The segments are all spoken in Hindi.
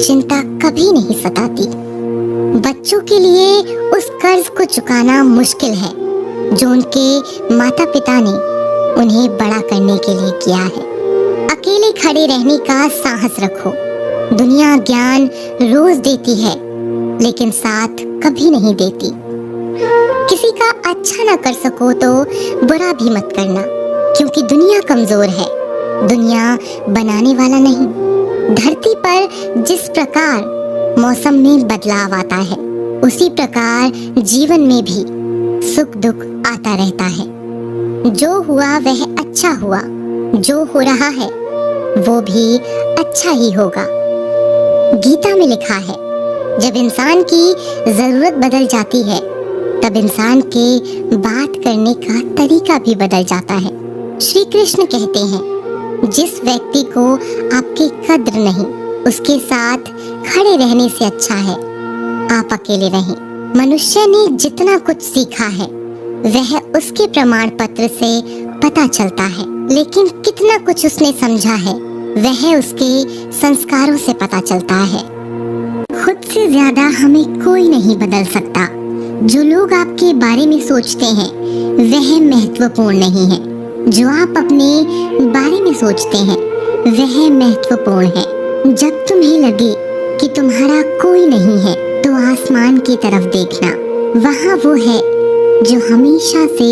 चिंता कभी नहीं सताती। बच्चों के लिए उस कर्ज को चुकाना मुश्किल है जो उनके माता पिता ने उन्हें बड़ा करने के लिए किया है। अकेले खड़े रहने का साहस रखो। दुनिया ज्ञान रोज देती है लेकिन साथ कभी नहीं देती। किसी का अच्छा ना कर सको तो बुरा भी मत करना, क्योंकि दुनिया कमजोर है, दुनिया बनाने वाला नहीं। धरती पर जिस प्रकार मौसम में बदलाव आता है उसी प्रकार जीवन में भी सुख दुख आता रहता है। जो हुआ वह अच्छा हुआ, जो हो रहा है वो भी अच्छा ही होगा। गीता में लिखा है, जब इंसान की जरूरत बदल जाती है तब इंसान के बात करने का तरीका भी बदल जाता है। श्री कृष्ण कहते हैं, जिस व्यक्ति को आपकी कद्र नहीं उसके साथ खड़े रहने से अच्छा है आप अकेले रहें। मनुष्य ने जितना कुछ सीखा है वह उसके प्रमाण पत्र से पता चलता है, लेकिन कितना कुछ उसने समझा है वह उसके संस्कारों से पता चलता है। खुद से ज्यादा हमें कोई नहीं बदल सकता। जो लोग आपके बारे में सोचते हैं वह महत्वपूर्ण नहीं है, जो आप अपने बारे में सोचते हैं वह महत्वपूर्ण है। जब तुम्हें लगे कि तुम्हारा कोई नहीं है तो आसमान की तरफ देखना, वहाँ वो है जो हमेशा से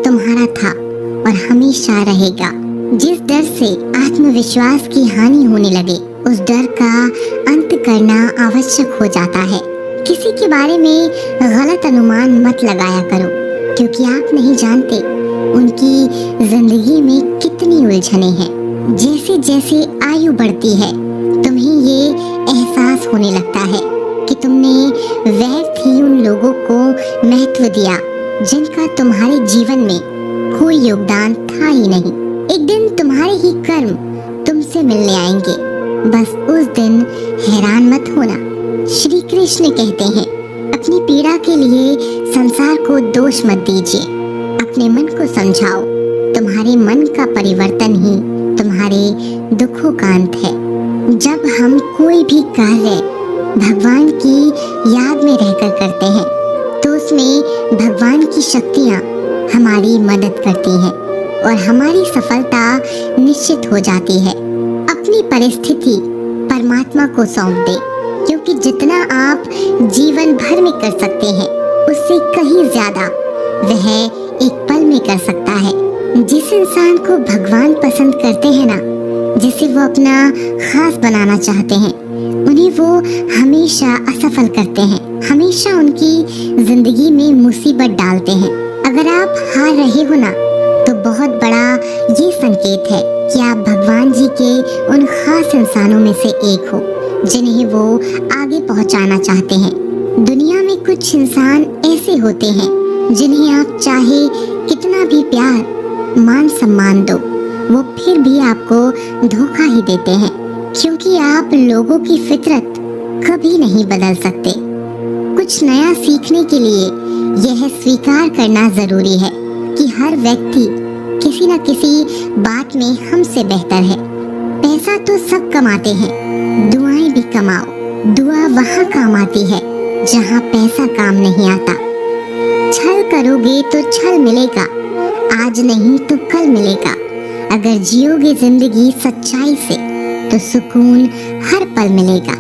तुम्हारा था और हमेशा रहेगा। जिस डर से आत्मविश्वास की हानि होने लगे उस डर का अंत करना आवश्यक हो जाता है। किसी के बारे में गलत अनुमान मत लगाया करो, क्योंकि आप नहीं जानते उनकी जिंदगी में कितनी उलझने हैं। जैसे जैसे आयु बढ़ती है तुम्हें ये एहसास होने लगता है कि तुमने व्यर्थ ही उन लोगों को महत्व दिया जिनका तुम्हारे जीवन में कोई योगदान था ही नहीं। एक दिन तुम्हारे ही कर्म तुमसे मिलने आएंगे, बस उस दिन हैरान मत होना। श्री कृष्ण कहते हैं, अपनी पीड़ा के लिए संसार को दोष मत दीजिए, अपने मन को समझाओ। तुम्हारे मन का परिवर्तन ही तुम्हारे दुखों का अंत है। जब हम कोई भी कार्य भगवान की याद में रहकर करते हैं तो उसमें भगवान की शक्तियाँ हमारी मदद करती हैं और हमारी सफलता निश्चित हो जाती है। अपनी परिस्थिति परमात्मा को सौंप दे, क्योंकि जितना आप जीवन भर में कर सकते हैं उससे कहीं ज्यादा वह एक पल में कर सकता है। जिस इंसान को भगवान पसंद करते हैं ना, जिसे वो अपना खास बनाना चाहते हैं, उन्हें वो हमेशा असफल करते हैं, हमेशा उनकी जिंदगी में मुसीबत डालते हैं। अगर आप हार रहे हो ना तो बहुत बड़ा ये संकेत है कि आप भगवान जी के उन खास इंसानों में से एक हो जिन्हें वो आगे पहुंचाना चाहते हैं। दुनिया में कुछ इंसान ऐसे होते हैं जिन्हें आप चाहे कितना भी प्यार मान सम्मान दो वो फिर भी आपको धोखा ही देते हैं, क्योंकि आप लोगों की फितरत कभी नहीं बदल सकते। कुछ नया सीखने के लिए यह स्वीकार करना जरूरी है कि हर व्यक्ति किसी न किसी बात में हमसे बेहतर है। पैसा तो सब कमाते हैं, दुआएं भी कमाओ। दुआ वहाँ काम आती है जहाँ पैसा काम नहीं आता। छल करोगे तो छल मिलेगा, आज नहीं तो कल मिलेगा। अगर जियोगे जिंदगी सच्चाई से तो सुकून हर पल मिलेगा।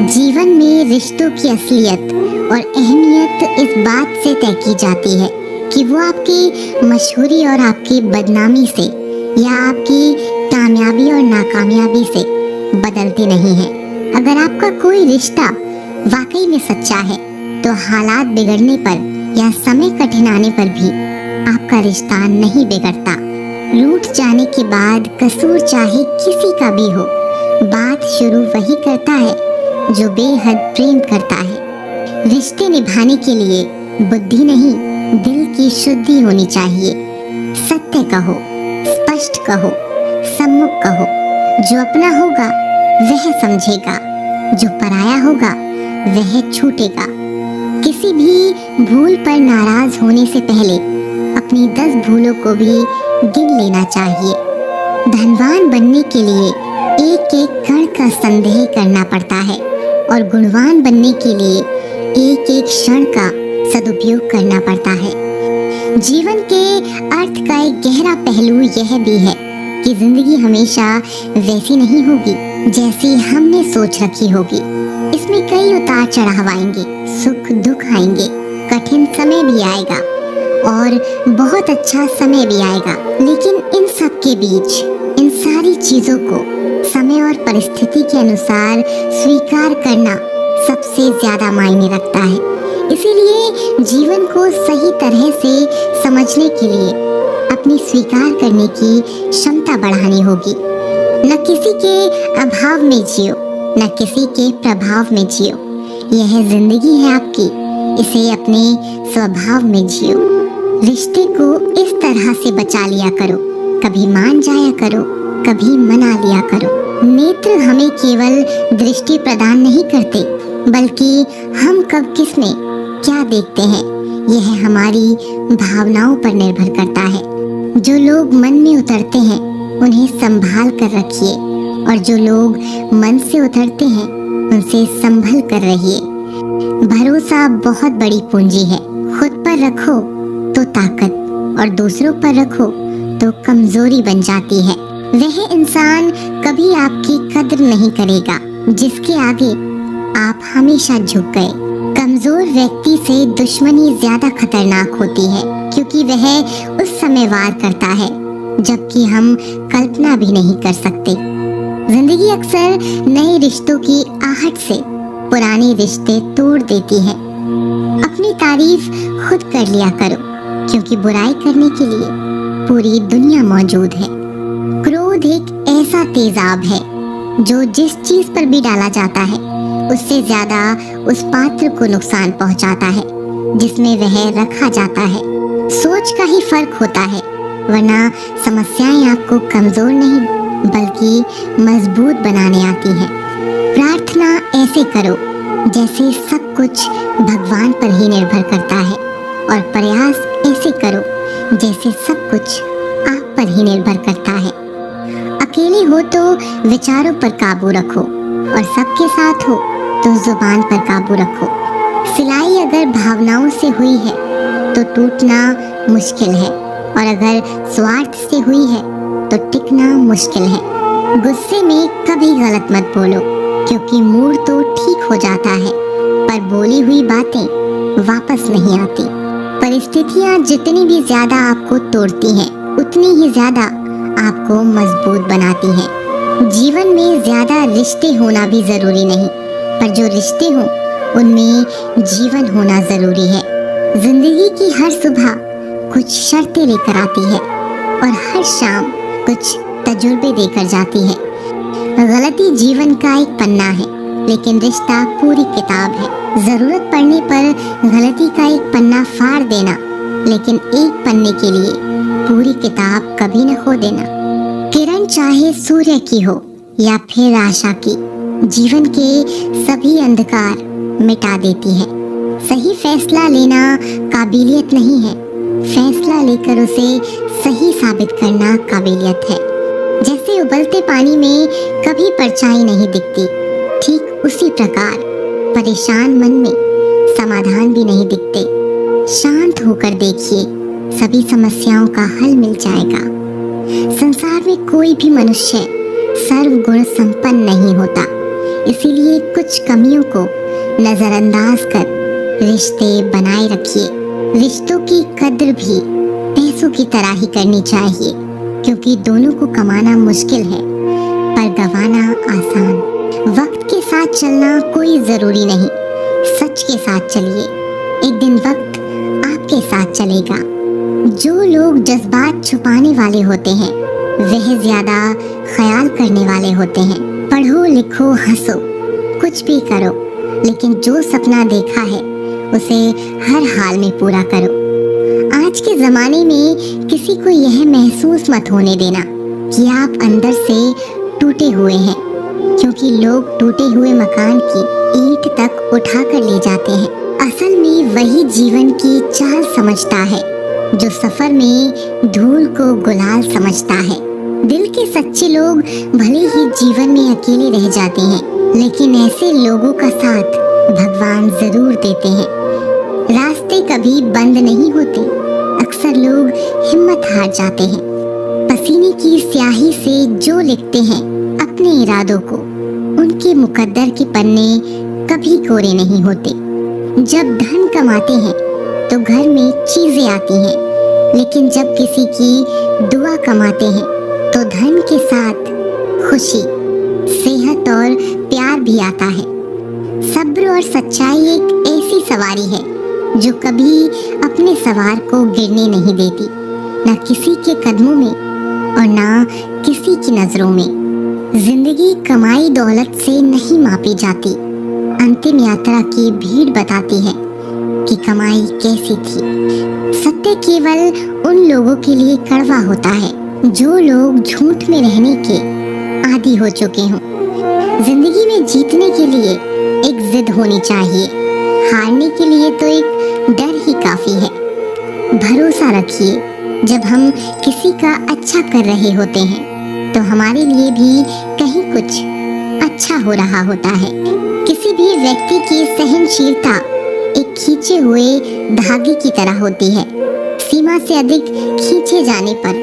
जीवन में रिश्तों की असलियत और अहमियत इस बात से तय की जाती है कि वो आपकी मशहूरी और आपकी बदनामी से या आपकी कामयाबी और नाकामयाबी से बदलते नहीं है। अगर आपका कोई रिश्ता वाकई में सच्चा है तो हालात बिगड़ने पर या समय कठिन आने पर भी आपका रिश्ता नहीं बिगड़ता। रूठ जाने के बाद कसूर चाहे किसी का भी हो, बात शुरू वही करता है जो बेहद प्रेम करता है। रिश्ते निभाने के लिए बुद्धि नहीं दिल की शुद्धि होनी चाहिए। सत्य कहो, स्पष्ट कहो, सम्मुख कहो। जो अपना होगा वह समझेगा, जो पराया होगा वह छूटेगा। किसी भी भूल पर नाराज होने से पहले अपनी 10 भूलों को भी गिन लेना चाहिए। धनवान बनने के लिए एक एक कण का संदेह करना पड़ता है। और गुणवान बनने के लिए एक एक क्षण का सदुपयोग करना पड़ता है। जीवन के अर्थ का एक गहरा पहलू यह भी है कि जिंदगी हमेशा वैसी नहीं होगी जैसी हमने सोच रखी होगी। इसमें कई उतार चढ़ाव आएंगे, सुख दुख आएंगे, कठिन समय भी आएगा और बहुत अच्छा समय भी आएगा। लेकिन इन सब के बीच इन सारी चीजों को समय और परिस्थिति के अनुसार स्वीकार करना सबसे ज्यादा मायने रखता है। इसीलिए जीवन को सही तरह से समझने के लिए अपनी स्वीकार करने की क्षमता बढ़ानी होगी। न किसी के अभाव में जियो, न किसी के प्रभाव में जियो। यह जिंदगी है आपकी, इसे अपने स्वभाव में जियो। रिश्ते को इस तरह से बचा लिया करो, कभी मान जाया करो, कभी मना लिया करो। नेत्र हमें केवल दृष्टि प्रदान नहीं करते, बल्कि हम कब किस में क्या देखते हैं यह हमारी भावनाओं पर निर्भर करता है। जो लोग मन में उतरते हैं उन्हें संभाल कर रखिए और जो लोग मन से उतरते हैं उनसे संभल कर रहिए। भरोसा बहुत बड़ी पूंजी है। खुद पर रखो तो ताकत और दूसरों पर रखो तो कमजोरी बन जाती है। वह इंसान कभी आपकी कद्र नहीं करेगा जिसके आगे आप हमेशा झुक गए। कमजोर व्यक्ति से दुश्मनी ज्यादा खतरनाक होती है क्योंकि वह उस समय वार करता है जबकि हम कल्पना भी नहीं कर सकते। जिंदगी अक्सर नए रिश्तों की आहट से पुराने रिश्ते तोड़ देती है। अपनी तारीफ खुद कर लिया करो क्योंकि बुराई करने के लिए पूरी दुनिया मौजूद है। क्रोध एक ऐसा तेजाब है जो जिस चीज पर भी डाला जाता है उससे ज्यादा उस पात्र को नुकसान पहुंचाता है जिसमें वह रखा जाता है। सोच का ही फर्क होता है, वरना समस्याएं आपको कमजोर नहीं बल्कि मजबूत बनाने आती हैं। प्रार्थना ऐसे करो जैसे सब कुछ भगवान पर ही निर्भर करता है और प्रयास ऐसे करो जैसे सब कुछ आप पर ही निर्भर करता है। अकेले हो तो विचारों पर काबू रखो और सबके साथ हो तो जुबान पर काबू रखो। सिलाई अगर भावनाओं से हुई है तो टूटना मुश्किल है और अगर स्वार्थ से हुई है तो टिकना मुश्किल है। गुस्से में कभी गलत मत बोलो क्योंकि मूड तो ठीक हो जाता है पर बोली हुई बातें वापस नहीं आती। परिस्थितियां जितनी भी ज्यादा आपको तोड़ती हैं उतनी ही ज्यादा आपको मजबूत बनाती हैं। जीवन में ज्यादा रिश्ते होना भी जरूरी नहीं पर जो रिश्ते हों उनमें जीवन होना जरूरी है। जिंदगी की हर सुबह कुछ शर्तें लेकर आती है और हर शाम कुछ तजुर्बे देकर जाती है। गलती जीवन का एक पन्ना है लेकिन रिश्ता पूरी किताब है। जरूरत पड़ने पर गलती का एक पन्ना फाड़ देना लेकिन एक पन्ने के लिए पूरी किताब कभी न खो देना। किरण चाहे सूर्य की हो या फिर आशा की, जीवन के सभी अंधकार मिटा देती है। सही फैसला लेना काबिलियत नहीं है, फैसला लेकर उसे सही साबित करना काबिलियत है। जैसे उबलते पानी में कभी परछाई नहीं दिखती, ठीक उसी प्रकार परेशान मन में समाधान भी नहीं दिखते। शांत होकर देखिए, सभी समस्याओं का हल मिल जाएगा। संसार में कोई भी मनुष्य सर्वगुण संपन्न नहीं होता, इसीलिए कुछ कमियों को नजरअंदाज कर रिश्ते बनाए रखिए। रिश्तों की कद्र भी पैसों की तरह ही करनी चाहिए क्योंकि दोनों को कमाना मुश्किल है पर गंवाना आसान। वक्त के साथ चलना कोई जरूरी नहीं, सच के साथ चलिए, एक दिन वक्त आपके साथ चलेगा। जो लोग जज्बात छुपाने वाले होते हैं वह ज्यादा ख्याल करने वाले होते हैं। पढ़ो लिखो हंसो कुछ भी करो लेकिन जो सपना देखा है उसे हर हाल में पूरा करो। आज के जमाने में किसी को यह महसूस मत होने देना कि आप अंदर से टूटे हुए हैं क्योंकि लोग टूटे हुए मकान की ईंट तक उठा कर ले जाते हैं। असल में वही जीवन की चाल समझता है जो सफर में धूल को गुलाल समझता है। दिल के सच्चे लोग भले ही जीवन में अकेले रह जाते हैं लेकिन ऐसे लोगों का साथ भगवान जरूर देते हैं। रास्ते कभी बंद नहीं होते। अक्सर लोग हिम्मत हार जाते हैं। पसीने की स्याही से जो लिखते हैं अपने इरादों को, उनके मुकद्दर के पन्ने कभी कोरे नहीं होते। जब धन कमाते हैं तो घर में चीजें आती हैं, लेकिन जब किसी की दुआ कमाते हैं तो धन के साथ खुशी, सेहत और प्यार भी आता है। सब्र और सच्चाई एक ऐसी सवारी है जो कभी अपने सवार को गिरने नहीं देती, न किसी के कदमों में और न किसी की नजरों में। जिंदगी कमाई दौलत से नहीं मापी जाती। अंतिम यात्रा की भीड़ बताती है कि कमाई कैसी थी। सत्य केवल उन लोगों के लिए कड़वा होता है जो लोग झूठ में रहने के आदी हो चुके हों। जिंदगी में जीतने के लिए एक जिद होनी चाहिए, हारने के लिए तो एक डर ही काफी है। भरोसा रखिए, जब हम किसी का अच्छा कर रहे होते हैं तो हमारे लिए भी कहीं कुछ अच्छा हो रहा होता है। किसी भी व्यक्ति की सहनशीलता एक खींचे हुए धागे की तरह होती है। सीमा से अधिक खींचे जाने पर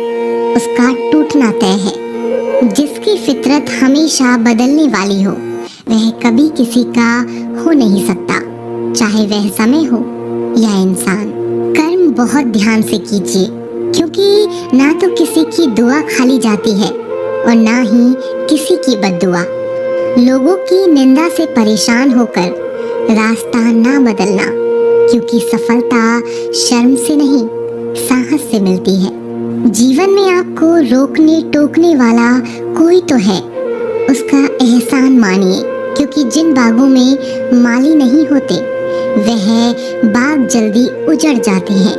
उसका टूटना तय है। जिसकी फितरत हमेशा बदलने वाली हो वह कभी किसी का हो नहीं सकता, चाहे वह समय हो या इंसान। कर्म बहुत ध्यान से कीजिए, क्योंकि ना तो किसी की दुआ खाली जाती है और ना ही किसी की बद्दुआ। लोगों की निंदा से परेशान होकर रास्ता ना बदलना, क्योंकि सफलता शर्म से नहीं साहस से मिलती है। जीवन में आपको रोकने टोकने वाला कोई तो है, उसका एहसान मानिए, क्योंकि जिन बागों में माली नहीं होते वह बाग जल्दी उजड़ जाते हैं।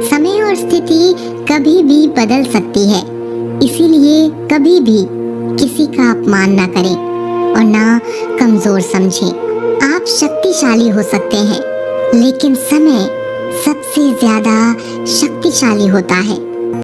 समय और स्थिति कभी भी बदल सकती है, इसीलिए कभी भी किसी का अपमान ना करें और ना कमजोर समझें। आप शक्तिशाली हो सकते हैं, लेकिन समय सबसे ज्यादा शक्तिशाली होता है।